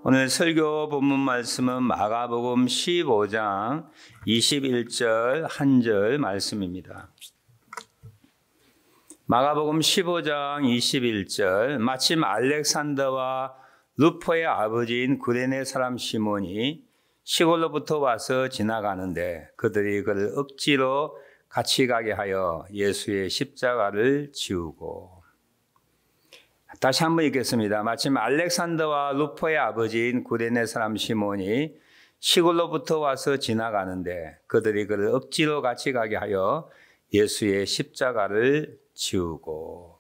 오늘 설교 본문 말씀은 마가복음 15장 21절 한 절 말씀입니다. 마가복음 15장 21절 마침 알렉산더와 루포의 아버지인 구레네 사람 시몬이 시골로부터 와서 지나가는데 그들이 그를 억지로 같이 가게 하여 예수의 십자가를 지우고. 다시 한번 읽겠습니다. 마침 알렉산더와 루포의 아버지인 구레네 사람 시몬이 시골로부터 와서 지나가는데 그들이 그를 억지로 같이 가게 하여 예수의 십자가를 지우고.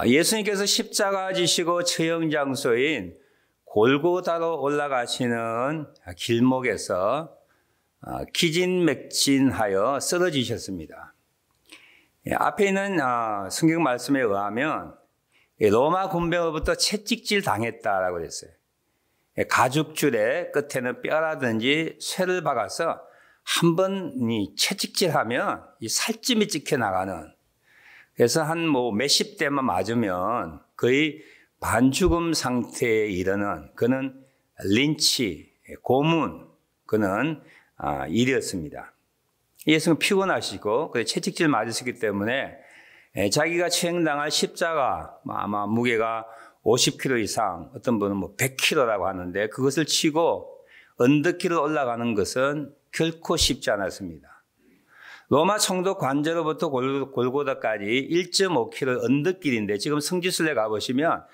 예수님께서 십자가 지시고 처형 장소인 골고다로 올라가시는 길목에서 기진맥진하여 쓰러지셨습니다. 앞에 있는 성경 말씀에 의하면 로마 군병으로부터 채찍질 당했다라고 그랬어요. 가죽줄의 끝에는 뼈라든지 쇠를 박아서 한 번 채찍질하면 이 살찜이 찍혀 나가는. 그래서 한 몇십 대만 맞으면 거의 반죽음 상태에 이르는 그는 린치, 고문, 그는 일이었습니다. 예수는 피곤하시고 채찍질 맞으셨기 때문에 자기가 처형당할 십자가 아마 무게가 50kg 이상, 어떤 분은 100kg라고 하는데 그것을 치고 언덕길을 올라가는 것은 결코 쉽지 않았습니다. 로마 총독 관저로부터 골고다까지 1.5km 언덕길인데 지금 성지순례 가보시면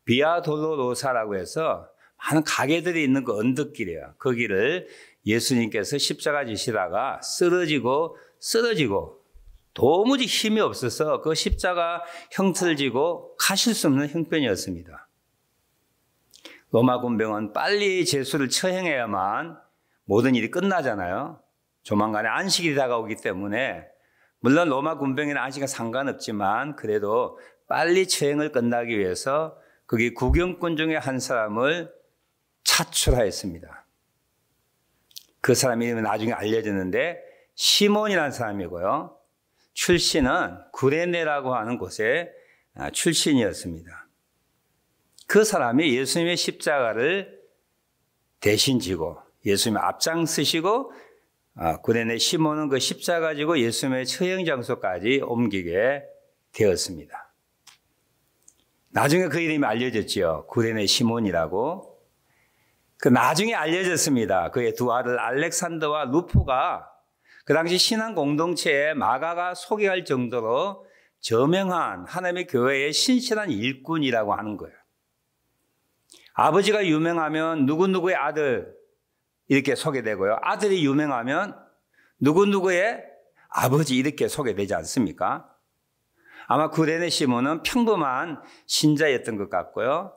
비아 돌로로사라고 해서 많은 가게들이 있는 그 언덕길이에요. 거기를 예수님께서 십자가 지시다가 쓰러지고 도무지 힘이 없어서 그 십자가 형틀 지고 가실 수 없는 형편이었습니다. 로마 군병은 빨리 예수를 처형해야만 모든 일이 끝나잖아요. 조만간에 안식일이 다가오기 때문에 물론 로마 군병이나 안식은 상관없지만 그래도 빨리 처형을 끝나기 위해서 거기 구경꾼 중에 한 사람을 차출하였습니다. 그 사람 이름은 나중에 알려졌는데 시몬이라는 사람이고요. 출신은 구레네라고 하는 곳의 출신이었습니다. 그 사람이 예수님의 십자가를 대신 지고 예수님의 앞장서시고 구레네 시몬은 그 십자가 지고 예수님의 처형 장소까지 옮기게 되었습니다. 나중에 그 이름이 알려졌죠. 구레네 시몬이라고. 그 나중에 알려졌습니다. 그의 두 아들 알렉산더와 루포가 그 당시 신앙 공동체에 마가가 소개할 정도로 저명한 하나님의 교회의 신실한 일꾼이라고 하는 거예요. 아버지가 유명하면 누구누구의 아들 이렇게 소개되고요. 아들이 유명하면 누구누구의 아버지 이렇게 소개되지 않습니까? 아마 구레네 시몬은 평범한 신자였던 것 같고요.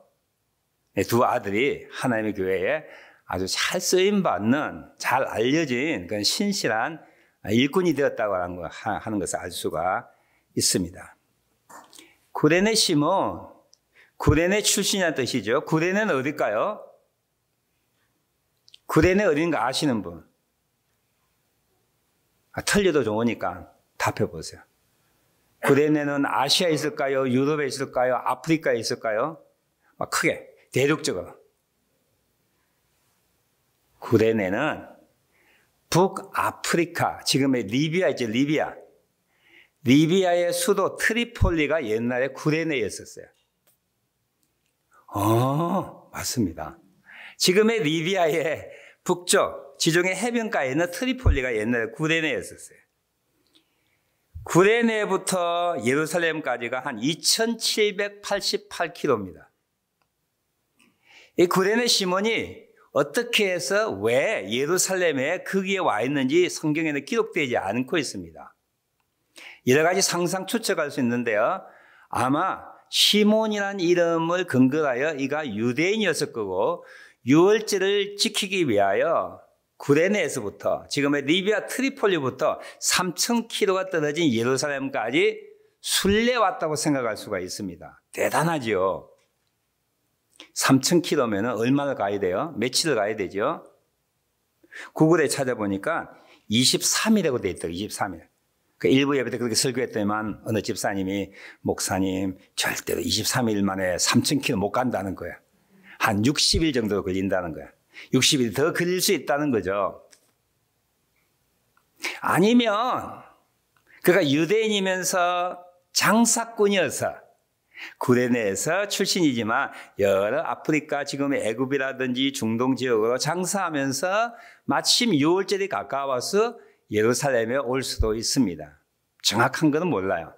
두 아들이 하나님의 교회에 아주 잘 쓰임받는, 잘 알려진 그런 신실한 일꾼이 되었다고 하는 것을 알 수가 있습니다. 구레네 시몬, 구레네 출신이라는 뜻이죠. 구레네는 어딜까요? 구레네 어딘가 아시는 분? 틀려도 좋으니까 답해 보세요. 구레네는 아시아에 있을까요? 유럽에 있을까요? 아프리카에 있을까요? 크게 대륙적으로. 구레네는 북아프리카, 지금의 리비아 있죠, 리비아. 리비아의 수도 트리폴리가 옛날에 구레네였었어요. 맞습니다. 지금의 리비아의 북쪽, 지중해 해변가에 있는 트리폴리가 옛날에 구레네였었어요. 구레네부터 예루살렘까지가 한 2788km입니다. 이 구레네 시몬이 어떻게 해서 왜 예루살렘에 거기에 와 있는지 성경에는 기록되지 않고 있습니다. 여러 가지 상상 추측할 수 있는데요. 아마 시몬이라는 이름을 근거하여 이가 유대인이었을 거고 유월절을 지키기 위하여 구레네에서부터 지금의 리비아 트리폴리부터 3,000km가 떨어진 예루살렘까지 순례 왔다고 생각할 수가 있습니다. 대단하죠. 3,000km면 얼마나 가야 돼요? 며칠을 가야 되죠? 구글에 찾아보니까 23일이라고 돼 있더라고요. 23일. 그 일부 예배 때 그렇게 설교했더니만 어느 집사님이 목사님 절대로 23일 만에 3,000km 못 간다는 거야. 한 60일 정도 걸린다는 거야. 60일 더 걸릴 수 있다는 거죠. 아니면 그가 유대인이면서 장사꾼이어서 구레네에서 출신이지만 여러 아프리카 지금의 애굽이라든지 중동 지역으로 장사하면서 마침 6월절이 가까워서 예루살렘에 올 수도 있습니다. 정확한 것은 몰라요.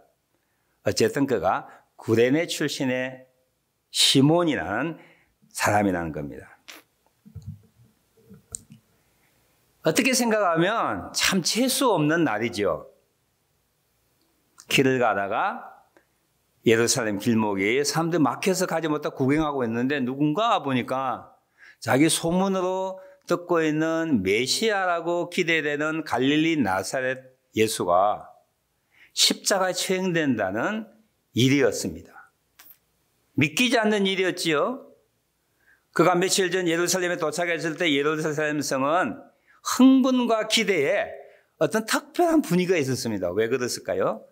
어쨌든 그가 구레네 출신의 시몬이라는 사람이라는 겁니다. 어떻게 생각하면 참 재수 없는 날이죠. 길을 가다가 예루살렘 길목에 사람들 막혀서 가지 못하고 구경하고 있는데 누군가 보니까 자기 소문으로 듣고 있는 메시아라고 기대되는 갈릴리 나사렛 예수가 십자가에 처형된다는 일이었습니다. 믿기지 않는 일이었지요. 그가 며칠 전 예루살렘에 도착했을 때 예루살렘 성은 흥분과 기대에 어떤 특별한 분위기가 있었습니다. 왜 그랬을까요?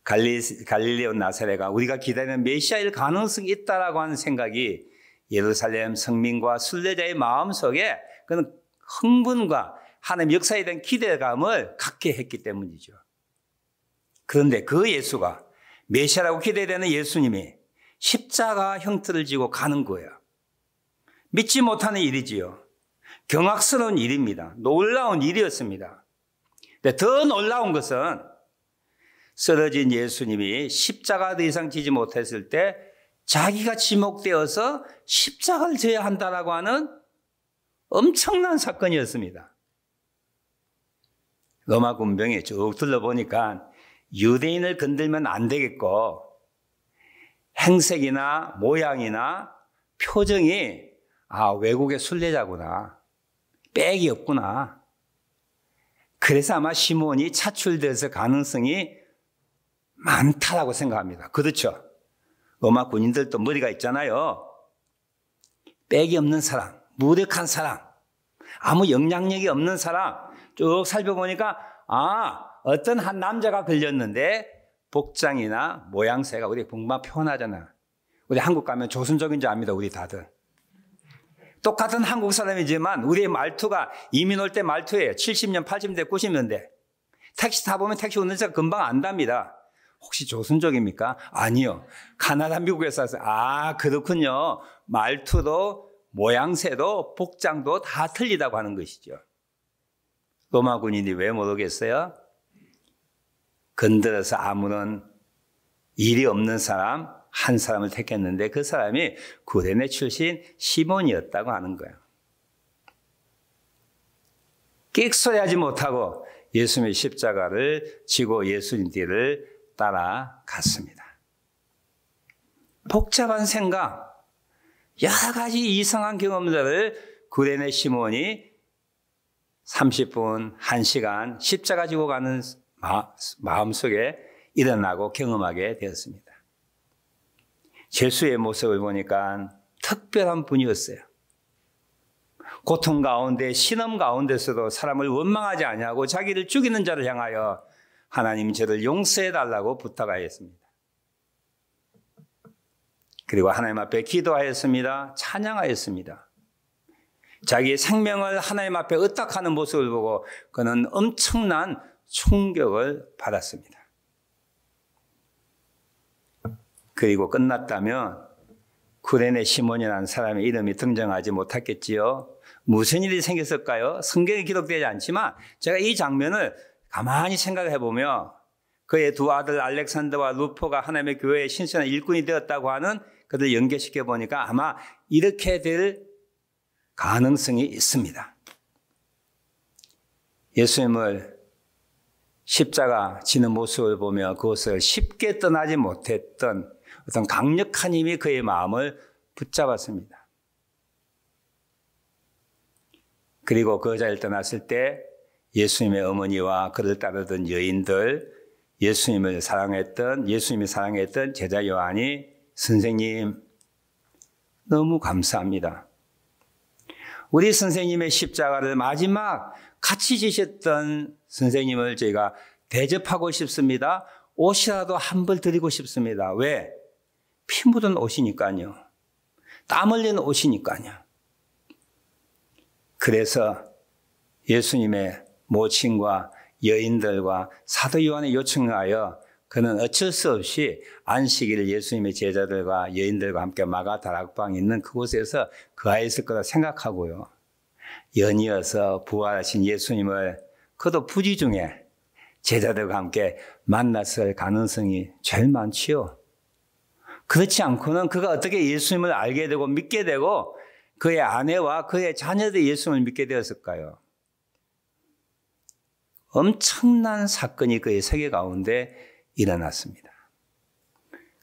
갈릴리온 나사렛가 우리가 기다리는 메시아일 가능성이 있다라고 하는 생각이 예루살렘 성민과 순례자의 마음속에 그런 흥분과 하나님 역사에 대한 기대감을 갖게 했기 때문이죠. 그런데 그 예수가 메시아라고 기대되는 예수님이 십자가 형태를 지고 가는 거예요. 믿지 못하는 일이지요. 경악스러운 일입니다. 놀라운 일이었습니다. 근데 더 놀라운 것은 쓰러진 예수님이 십자가 더 이상 지지 못했을 때 자기가 지목되어서 십자가를 져야 한다라고 하는 엄청난 사건이었습니다. 로마 군병에 쭉 둘러보니까 유대인을 건들면 안 되겠고 행색이나 모양이나 표정이 외국의 순례자구나. 빽이 없구나. 그래서 아마 시몬이 차출돼서 가능성이 많다라고 생각합니다. 그렇죠. 로마 군인들도 머리가 있잖아요. 빽이 없는 사람, 무력한 사람, 아무 영향력이 없는 사람 쭉 살펴보니까 어떤 한 남자가 걸렸는데 복장이나 모양새가 우리 금방 표현하잖아. 우리 한국 가면 조선족인 줄 압니다. 우리 다들. 똑같은 한국 사람이지만 우리의 말투가 이민 올 때 말투예요. 70년, 80년대, 90년대. 택시 타보면 택시 운전자가 금방 안답니다. 혹시 조선족입니까? 아니요. 가나다, 미국에서 왔어요. 그렇군요. 말투도 모양새도 복장도 다 틀리다고 하는 것이죠. 로마 군인이 왜 모르겠어요? 건드려서 아무런 일이 없는 사람 한 사람을 택했는데 그 사람이 구레네 출신 시몬이었다고 하는 거예요. 끽소리하지 못하고 예수님의 십자가를 지고 예수님 뒤를 따라갔습니다. 복잡한 생각, 여러 가지 이상한 경험들을 구레네 시몬이 30분, 1시간 십자가 지고 가는 마음속에 일어나고 경험하게 되었습니다. 예수의 모습을 보니까 특별한 분이었어요. 고통 가운데 신음 가운데서도 사람을 원망하지 아니하고 자기를 죽이는 자를 향하여 하나님 저를 용서해 달라고 부탁하였습니다. 그리고 하나님 앞에 기도하였습니다. 찬양하였습니다. 자기의 생명을 하나님 앞에 의탁하는 모습을 보고 그는 엄청난 충격을 받았습니다. 그리고 끝났다면 구레네 시몬이라는 사람의 이름이 등장하지 못했겠지요. 무슨 일이 생겼을까요? 성경에 기록되지 않지만 제가 이 장면을 가만히 생각해 보며 그의 두 아들 알렉산더와 루포가 하나님의 교회의 신선한 일꾼이 되었다고 하는 그들을 연결시켜 보니까 아마 이렇게 될 가능성이 있습니다. 예수님을 십자가 지는 모습을 보며 그것을 쉽게 떠나지 못했던 어떤 강력한 힘이 그의 마음을 붙잡았습니다. 그리고 그 자리를 떠났을 때 예수님의 어머니와 그를 따르던 여인들, 예수님이 사랑했던 제자 요한이 선생님 너무 감사합니다. 우리 선생님의 십자가를 마지막 같이 지셨던 선생님을 저희가 대접하고 싶습니다. 옷이라도 한 벌 드리고 싶습니다. 왜? 피 묻은 옷이니까요. 땀 흘리는 옷이니까요. 그래서 예수님의 모친과 여인들과 사도 요한의 요청에 하여 그는 어쩔 수 없이 안식일을 예수님의 제자들과 여인들과 함께 마가 다락방에 있는 그곳에서 거하였을 거라 생각하고요. 연이어서 부활하신 예수님을 그도 부지 중에 제자들과 함께 만났을 가능성이 제일 많지요. 그렇지 않고는 그가 어떻게 예수님을 알게 되고 믿게 되고 그의 아내와 그의 자녀들이 예수님을 믿게 되었을까요? 엄청난 사건이 그의 세계 가운데 일어났습니다.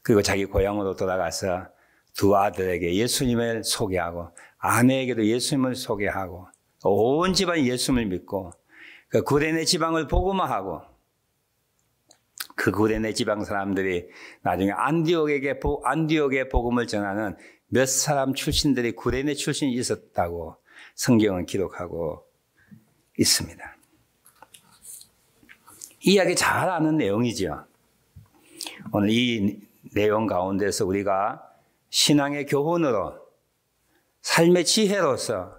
그리고 자기 고향으로 돌아가서 두 아들에게 예수님을 소개하고 아내에게도 예수님을 소개하고 온 집안이 예수님을 믿고 그 구레네 지방을 복음화하고 그 구레네 지방 사람들이 나중에 안디옥의 복음을 전하는 몇 사람 출신들이 구레네 출신이 있었다고 성경은 기록하고 있습니다. 이 이야기 잘 아는 내용이죠. 오늘 이 내용 가운데서 우리가 신앙의 교훈으로 삶의 지혜로서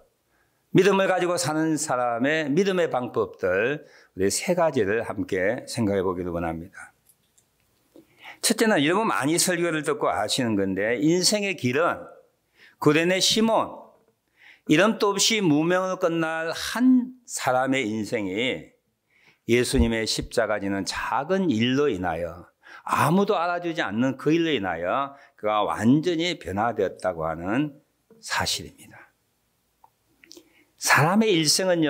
믿음을 가지고 사는 사람의 믿음의 방법들 우리 세 가지를 함께 생각해 보기를 원합니다. 첫째는 여러분 많이 설교를 듣고 아시는 건데 인생의 길은 구레네 시몬 이름도 없이 무명으로 끝날 한 사람의 인생이 예수님의 십자가 지는 작은 일로 인하여 아무도 알아주지 않는 그 일로 인하여 그가 완전히 변화되었다고 하는 사실입니다. 사람의 일생은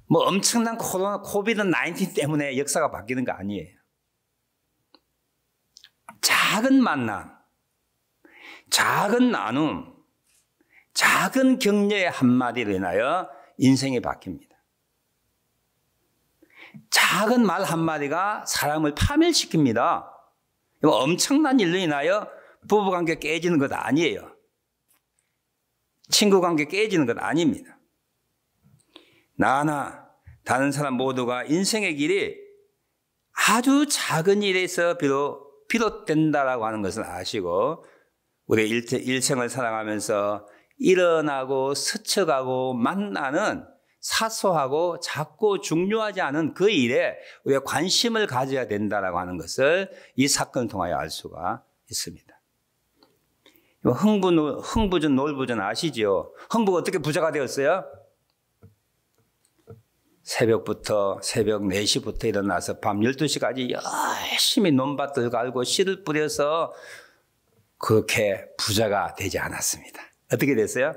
뭐 엄청난 코비드-19 때문에 역사가 바뀌는 거 아니에요. 작은 만남, 작은 나눔, 작은 격려의 한마디로 인하여 인생이 바뀝니다. 작은 말 한마디가 사람을 파멸시킵니다. 엄청난 일로 인하여 부부관계 깨지는 것 아니에요. 친구관계 깨지는 것 아닙니다. 나나 다른 사람 모두가 인생의 길이 아주 작은 일에서 비롯된다라고 하는 것을 아시고 우리 일생을 살아가면서 일어나고 스쳐가고 만나는 사소하고 작고 중요하지 않은 그 일에 우리가 관심을 가져야 된다라고 하는 것을 이 사건을 통하여 알 수가 있습니다. 흥부전 놀부전 아시죠? 흥부가 어떻게 부자가 되었어요? 새벽 4시부터 일어나서 밤 12시까지 열심히 논밭을 갈고 씨를 뿌려서 그렇게 부자가 되지 않았습니다. 어떻게 됐어요?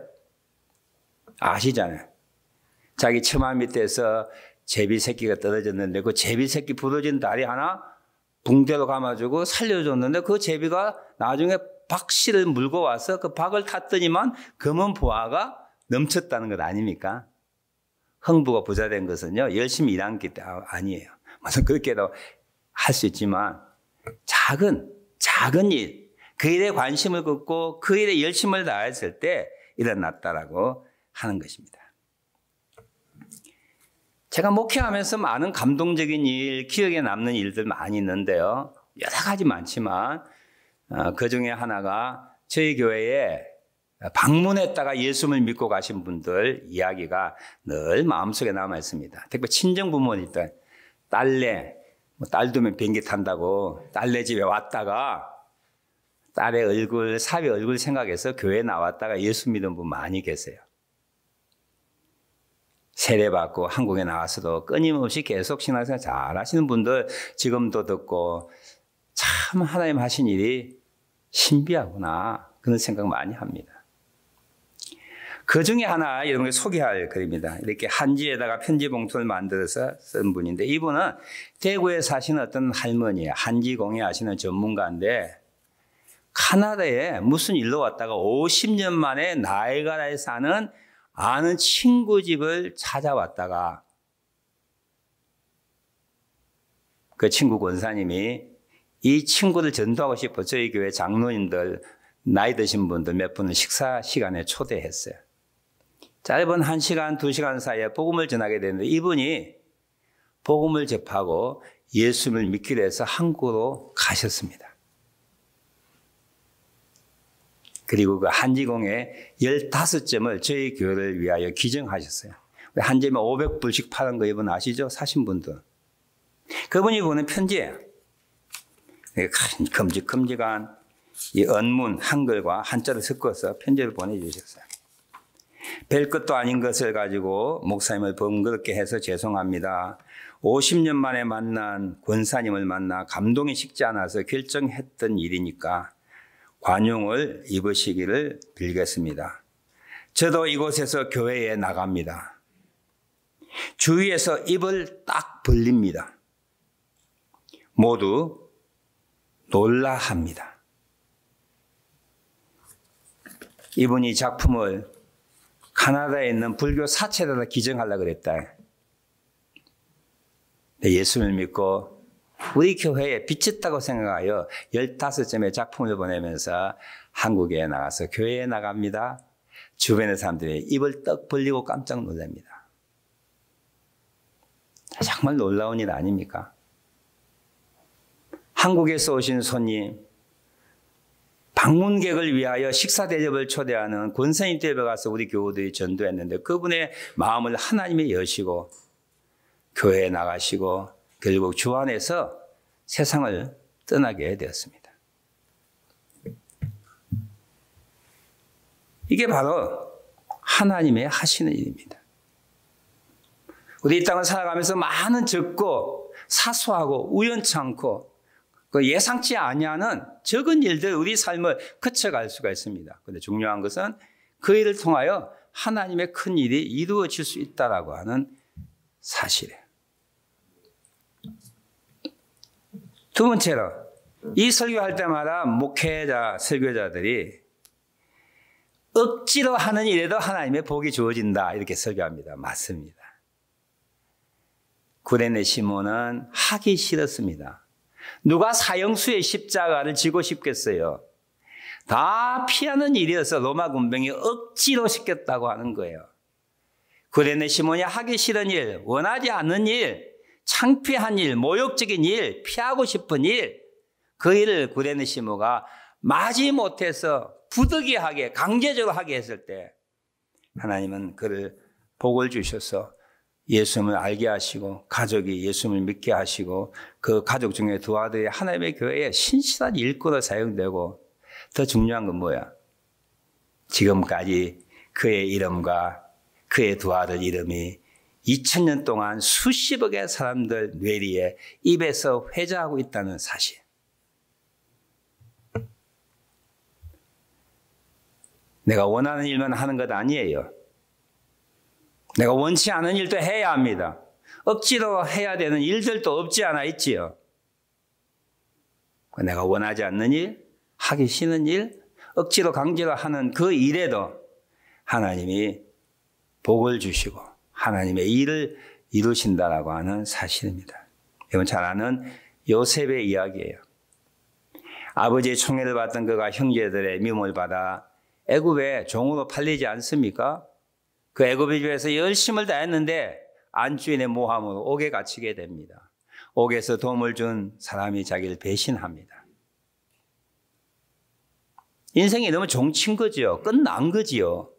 아시잖아요. 자기 처마 밑에서 제비 새끼가 떨어졌는데 그 제비 새끼 부러진 다리 하나 붕대로 감아주고 살려줬는데 그 제비가 나중에 박씨를 물고 와서 그 박을 탔더니만 검은 보화가 넘쳤다는 것 아닙니까? 흥부가 부자 된 것은요, 열심히 일한 게 아니에요. 물론 그렇게도 할 수 있지만 작은 일, 그 일에 관심을 갖고 그 일에 열심을 다했을 때 일어났다라고 하는 것입니다. 제가 목회하면서 많은 감동적인 일, 기억에 남는 일들 많이 있는데요. 여러 가지 많지만 그 중에 하나가 저희 교회에 방문했다가 예수님을 믿고 가신 분들 이야기가 늘 마음속에 남아 있습니다. 특히 친정 부모님들, 딸 두면 비행기 탄다고 딸네 집에 왔다가 딸의 얼굴, 사위 얼굴 생각해서 교회에 나왔다가 예수 믿은 분 많이 계세요. 세례받고 한국에 나와서도 끊임없이 계속 신앙생활 잘 하시는 분들 지금도 듣고 참 하나님 하신 일이 신비하구나 그런 생각 많이 합니다. 그 중에 하나 여러분께 소개할 글입니다. 이렇게 한지에다가 편지 봉투를 만들어서 쓴 분인데 이분은 대구에 사시는 어떤 할머니예요. 한지 공예하시는 전문가인데 카나다에 무슨 일로 왔다가 50년 만에 나이가라에 사는 아는 친구 집을 찾아왔다가 그 친구 권사님이 이 친구를 전도하고 싶어 저희 교회 장로님들 나이 드신 분들 몇 분을 식사 시간에 초대했어요. 짧은 1시간, 2시간 사이에 복음을 전하게 되는데 이분이 복음을 접하고 예수님을 믿기로 해서 한국으로 가셨습니다. 그리고 그 한지공에 15점을 저희 교회를 위하여 기증하셨어요. 한 점에 500불씩 파는 거 여러분 아시죠? 사신 분들. 그분이 보낸 편지예요. 큼직큼직한 이 언문 한글과 한자를 섞어서 편지를 보내주셨어요. 별 것도 아닌 것을 가지고 목사님을 번거롭게 해서 죄송합니다. 50년 만에 만난 권사님을 만나 감동이 식지 않아서 결정했던 일이니까 관용을 입으시기를 빌겠습니다. 저도 이곳에서 교회에 나갑니다. 주위에서 입을 딱 벌립니다. 모두 놀라합니다. 이분이 작품을 카나다에 있는 불교 사찰에다 기증하려고 그랬다. 예수를 믿고 우리 교회에 비쳤다고 생각하여 15점의 작품을 보내면서 한국에 나가서 교회에 나갑니다. 주변의 사람들이 입을 떡 벌리고 깜짝 놀랍니다. 정말 놀라운 일 아닙니까? 한국에서 오신 손님, 방문객을 위하여 식사 대접을 초대하는 권사님 댁에 가서 우리 교우들이 전도했는데 그분의 마음을 하나님이 여시고 교회에 나가시고 결국 주 안에서 세상을 떠나게 되었습니다. 이게 바로 하나님의 하시는 일입니다. 우리 이 땅을 살아가면서 많은 적고 사소하고 우연찮고 예상치 아니하는 적은 일들 우리 삶을 거쳐갈 수가 있습니다. 그런데 중요한 것은 그 일을 통하여 하나님의 큰 일이 이루어질 수 있다라고 하는 사실이에요. 두 번째로 이 설교할 때마다 목회자, 설교자들이 억지로 하는 일에도 하나님의 복이 주어진다 이렇게 설교합니다. 맞습니다. 구레네 시몬은 하기 싫었습니다. 누가 사형수의 십자가를 지고 싶겠어요? 다 피하는 일이어서 로마 군병이 억지로 시켰다고 하는 거예요. 구레네 시몬이 하기 싫은 일, 원하지 않는 일, 창피한 일, 모욕적인 일, 피하고 싶은 일, 그 일을 구레네 시몬가 마지못해서 부득이하게 강제적으로 하게 했을 때 하나님은 그를 복을 주셔서 예수님을 알게 하시고 가족이 예수님을 믿게 하시고 그 가족 중에 두 아들이 하나님의 교회에 신실한 일꾼으로 사용되고 더 중요한 건 뭐야? 지금까지 그의 이름과 그의 두 아들 이름이 2000년 동안 수십억의 사람들 뇌리에 입에서 회자하고 있다는 사실. 내가 원하는 일만 하는 것 아니에요. 내가 원치 않은 일도 해야 합니다. 억지로 해야 되는 일들도 없지 않아 있지요. 내가 원하지 않는 일, 하기 싫은 일, 억지로 강제로 하는 그 일에도 하나님이 복을 주시고 하나님의 일을 이루신다라고 하는 사실입니다. 여러분 잘 아는 요셉의 이야기예요. 아버지의 총애를 받던 그가 형제들의 미움을 받아 애굽에 종으로 팔리지 않습니까? 그 애굽의 집에서 열심을 다했는데 안주인의 모함으로 옥에 갇히게 됩니다. 옥에서 도움을 준 사람이 자기를 배신합니다. 인생이 너무 종친 거지요. 끝난 거지요.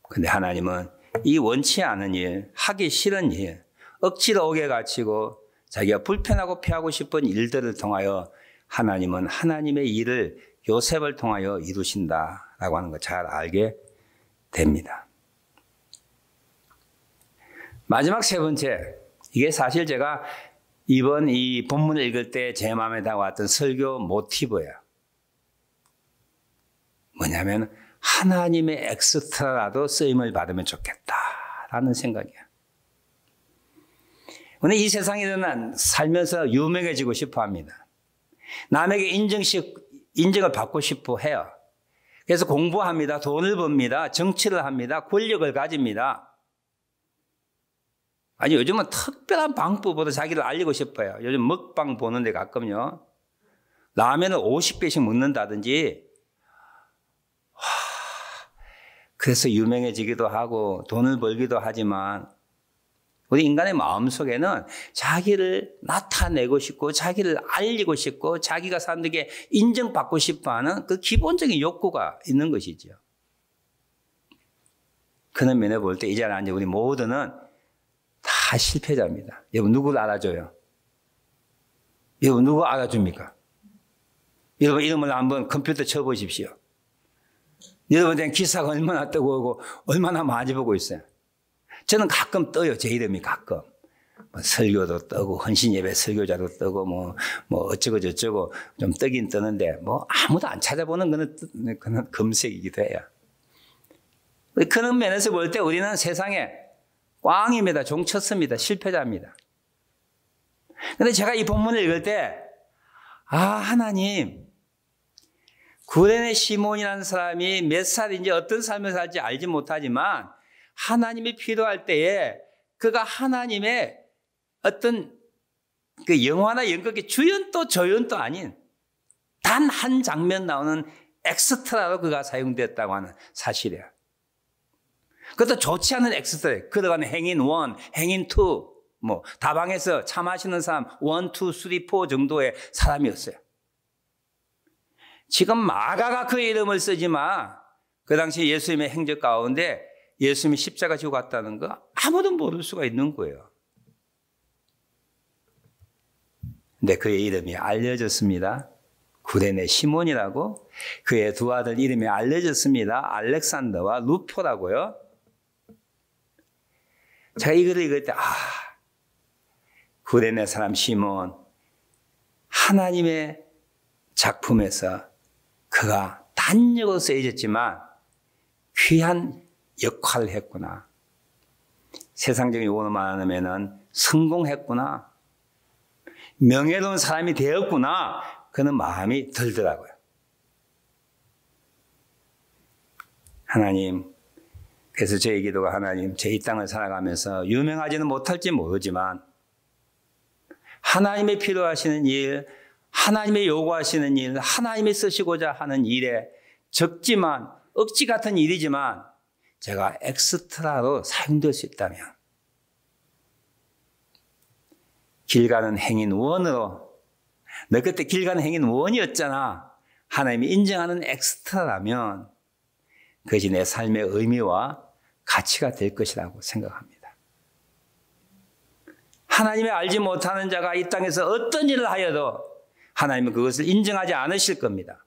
근데 하나님은 이 원치 않은 일, 하기 싫은 일, 억지로 옥에 갇히고 자기가 불편하고 피하고 싶은 일들을 통하여 하나님은 하나님의 일을 요셉을 통하여 이루신다라고 하는 걸 잘 알게 됩니다. 마지막 세 번째, 이게 사실 제가 이번 이 본문을 읽을 때 제 마음에 다가왔던 설교 모티브예요. 뭐냐면 하나님의 엑스트라라도 쓰임을 받으면 좋겠다라는 생각이에요. 오늘 이 세상에는 살면서 유명해지고 싶어 합니다. 남에게 인정을 받고 싶어 해요. 그래서 공부합니다. 돈을 법니다. 정치를 합니다. 권력을 가집니다. 아니 요즘은 특별한 방법으로 자기를 알리고 싶어요. 요즘 먹방 보는데 가끔요. 라면을 50개씩 먹는다든지 그래서 유명해지기도 하고 돈을 벌기도 하지만 우리 인간의 마음속에는 자기를 나타내고 싶고 자기를 알리고 싶고 자기가 사람들에게 인정받고 싶어하는 그 기본적인 욕구가 있는 것이죠. 그런 면에 볼 때 이 자리에 앉은 우리 모두는 다 실패자입니다. 여러분 누구를 알아줘요? 여러분 누구 알아줍니까? 여러분 이름을 한번 컴퓨터 쳐보십시오. 여러분 된 기사가 얼마나 뜨고 오고 얼마나 많이 보고 있어요. 저는 가끔 떠요. 제 이름이 가끔. 뭐 설교도 뜨고 헌신예배 설교자도 뜨고 뭐 어쩌고 저쩌고 좀 뜨긴 뜨는데 뭐 아무도 안 찾아보는 그런 검색이기도 해요. 그런 면에서 볼 때 우리는 세상에 꽝입니다. 종쳤습니다. 실패자입니다. 그런데 제가 이 본문을 읽을 때 하나님 구레네 시몬이라는 사람이 몇 살인지 어떤 삶을 살지 알지 못하지만 하나님이 필요할 때에 그가 하나님의 어떤 그 영화나 연극의 주연도 조연도 아닌 단 한 장면 나오는 엑스트라로 그가 사용됐다고 하는 사실이에요. 그것도 좋지 않은 엑스트라. 그동안에 행인 1, 행인 2, 뭐 다방에서 차 마시는 사람 1, 2, 3, 4 정도의 사람이었어요. 지금 마가가 그의 이름을 쓰지만 그 당시 예수님의 행적 가운데 예수님이 십자가 지고 갔다는 거 아무도 모를 수가 있는 거예요. 근데 그의 이름이 알려졌습니다. 구레네 시몬이라고. 그의 두 아들 이름이 알려졌습니다. 알렉산더와 루포라고요. 제가 이걸 읽을 때 구레네 사람 시몬 하나님의 작품에서 그가 단역으로 쓰여졌지만 귀한 역할을 했구나. 세상적인 용어만 하면은 성공했구나. 명예로운 사람이 되었구나. 그런 마음이 들더라고요. 하나님, 그래서 제 기도가 하나님, 제 이 땅을 살아가면서 유명하지는 못할지 모르지만 하나님이 필요하시는 일, 하나님이 요구하시는 일, 하나님이 쓰시고자 하는 일에 적지만 억지 같은 일이지만 제가 엑스트라로 사용될 수 있다면 길 가는 행인 원으로 너 그때 길 가는 행인 원이었잖아. 하나님이 인정하는 엑스트라라면 그것이 내 삶의 의미와 가치가 될 것이라고 생각합니다. 하나님이 알지 못하는 자가 이 땅에서 어떤 일을 하여도 하나님은 그것을 인정하지 않으실 겁니다.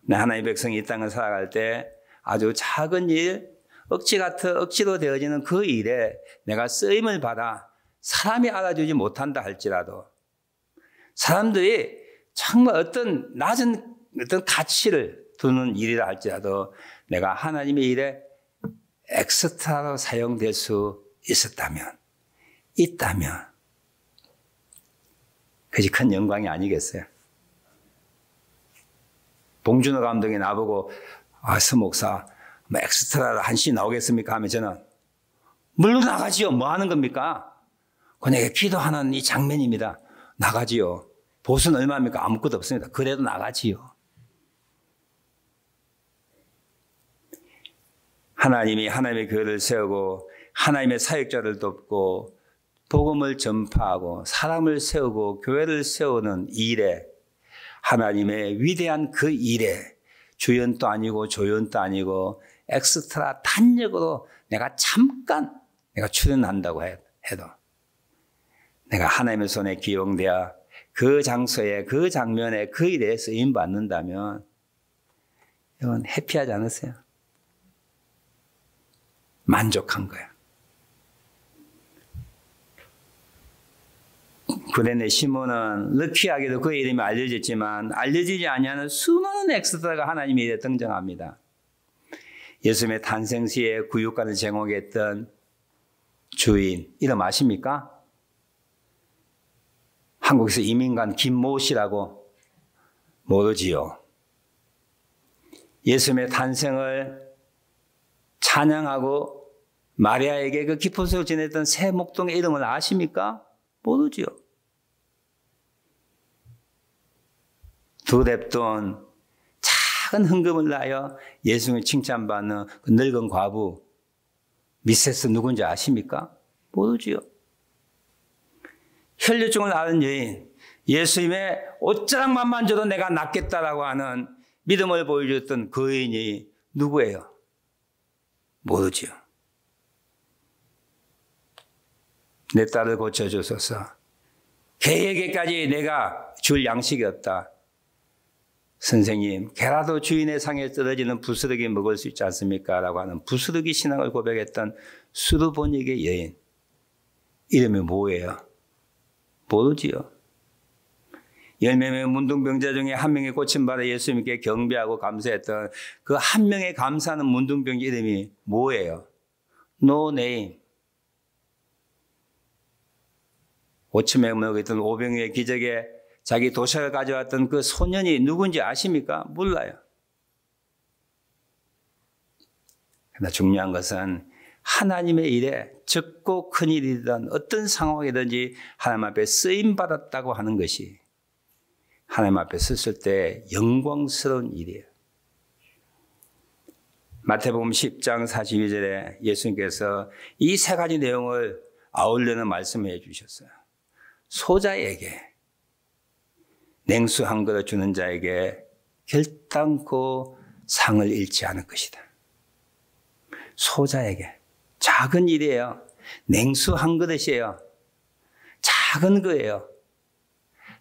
하나님의 백성이 이 땅을 살아갈 때 아주 작은 일, 억지로 되어지는 그 일에 내가 쓰임을 받아 사람이 알아주지 못한다 할지라도 사람들이 정말 어떤 낮은 어떤 가치를 두는 일이라 할지라도 내가 하나님의 일에 엑스트라로 사용될 수 있다면 그것이 큰 영광이 아니겠어요? 봉준호 감독이 나보고 서목사 엑스트라로 한 씬 나오겠습니까? 하면 저는 물론 나가지요. 뭐 하는 겁니까? 그냥 기도하는 이 장면입니다. 나가지요. 보수는 얼마입니까? 아무것도 없습니다. 그래도 나가지요. 하나님이 하나님의 교회를 세우고 하나님의 사역자를 돕고 복음을 전파하고 사람을 세우고 교회를 세우는 일에 하나님의 위대한 그 일에 주연도 아니고 조연도 아니고 엑스트라 단역으로 내가 잠깐 출연한다고 해도 내가 하나님의 손에 기용되어 그 장소에 그 장면에 그 일에 쓰임 받는다면 이건 해피하지 않으세요? 만족한 거야. 구레네 시몬은 럭키하게도 그의 이름이 알려졌지만 알려지지 아니하는 수많은 엑스트라가 하나님의 일에 등장합니다. 예수님의 탄생 시에 구육간을 제공했던 주인 이름 아십니까? 한국에서 이민 간 김모 씨라고 모르지요. 예수님의 탄생을 찬양하고 마리아에게 그 깊은 속을 지냈던 새 목동의 이름을 아십니까? 모르지요. 두 뎁돈 작은 헌금을 낳아 예수님을 칭찬받는 그 늙은 과부 미세스 누군지 아십니까? 모르지요. 혈류증을 앓은 여인, 예수님의 옷자락만 줘도 내가 낫겠다라고 하는 믿음을 보여줬던 그 여인이 누구예요? 모르지요. 내 딸을 고쳐주소서. 개에게까지 내가 줄 양식이 없다. 선생님, 개라도 주인의 상에 떨어지는 부스러기 먹을 수 있지 않습니까? 라고 하는 부스러기 신앙을 고백했던 수르보닉의 여인. 이름이 뭐예요? 모르지요. 10명의 문둥병자 중에 한 명이 고침받아 예수님께 경배하고 감사했던 그 한 명의 감사하는 문둥병자 이름이 뭐예요? No name. 5,000명 먹었던 오병이의 기적에 자기 도시락을 가져왔던 그 소년이 누군지 아십니까? 몰라요. 그러나 중요한 것은 하나님의 일에 적고 큰 일이든 어떤 상황이든지 하나님 앞에 쓰임받았다고 하는 것이 하나님 앞에 섰을 때 영광스러운 일이에요. 마태복음 10장 42절에 예수님께서 이 세 가지 내용을 아울러는 말씀을 해주셨어요. 소자에게, 냉수 한 그릇 주는 자에게 결단코 상을 잃지 않을 것이다. 소자에게. 작은 일이에요. 냉수 한 그릇이에요. 작은 거예요.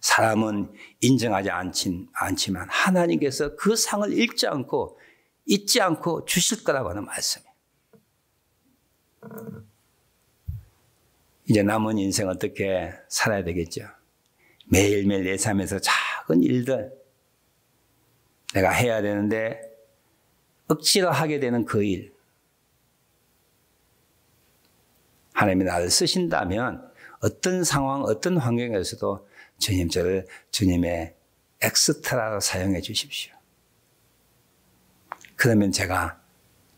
사람은 인정하지 않지만 하나님께서 그 상을 잃지 않고 잊지 않고 주실 거라고 하는 말씀이에요. 이제 남은 인생 어떻게 살아야 되겠죠? 매일매일 내 삶에서 작은 일들, 내가 해야 되는데 억지로 하게 되는 그 일, 하나님이 나를 쓰신다면 어떤 상황, 어떤 환경에서도 주님 저를 주님의 엑스트라로 사용해 주십시오. 그러면 제가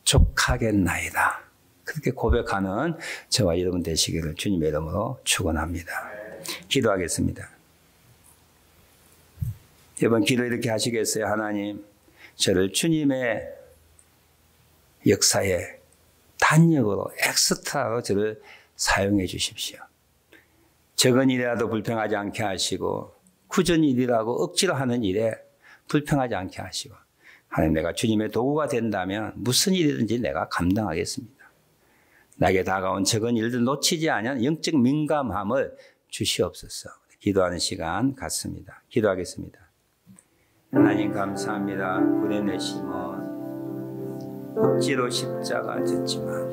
족하겠나이다. 그렇게 고백하는 저와 여러분 되시기를 주님의 이름으로 축원합니다. 기도하겠습니다. 여러분 기도 이렇게 하시겠어요? 하나님, 저를 주님의 역사에 단역으로 엑스트라로 저를 사용해 주십시오. 적은 일이라도 불평하지 않게 하시고 굳은 일이라고 억지로 하는 일에 불평하지 않게 하시고 하나님, 내가 주님의 도구가 된다면 무슨 일이든지 내가 감당하겠습니다. 나에게 다가온 적은 일들 놓치지 않은 영적 민감함을 주시옵소서. 기도하는 시간 갖습니다. 기도하겠습니다. 하나님 감사합니다. 구레네 시몬 억지로 십자가 졌지만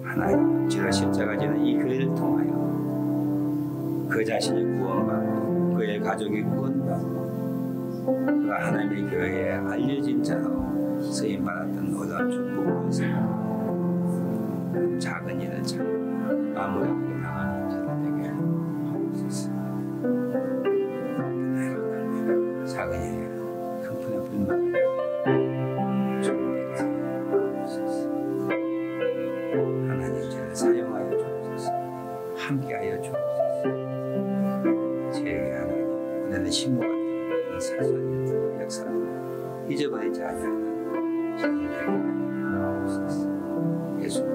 하나님 억지로 십자가 지는 이 교회를 통하여 그 자신이 구원받고 그의 가족이 구원받고 그가 하나님의 교회에 알려진 자로 쓰임받았던 놀라운 축복을 생각합니다. 작은 일을 참 마무리하게 나가는 자들 되게 하옵소서. 작은 일이야 큰 분의 불만이야 주님에게 하옵소서. 하나님 저를 사용하여 주옵소서. 함께하여 주옵소서. 제게 하나님 은혜는 신부 같은 사소한 일들 역사를 잊어버리지 아니하는 신부 되게 하옵소서. 예수님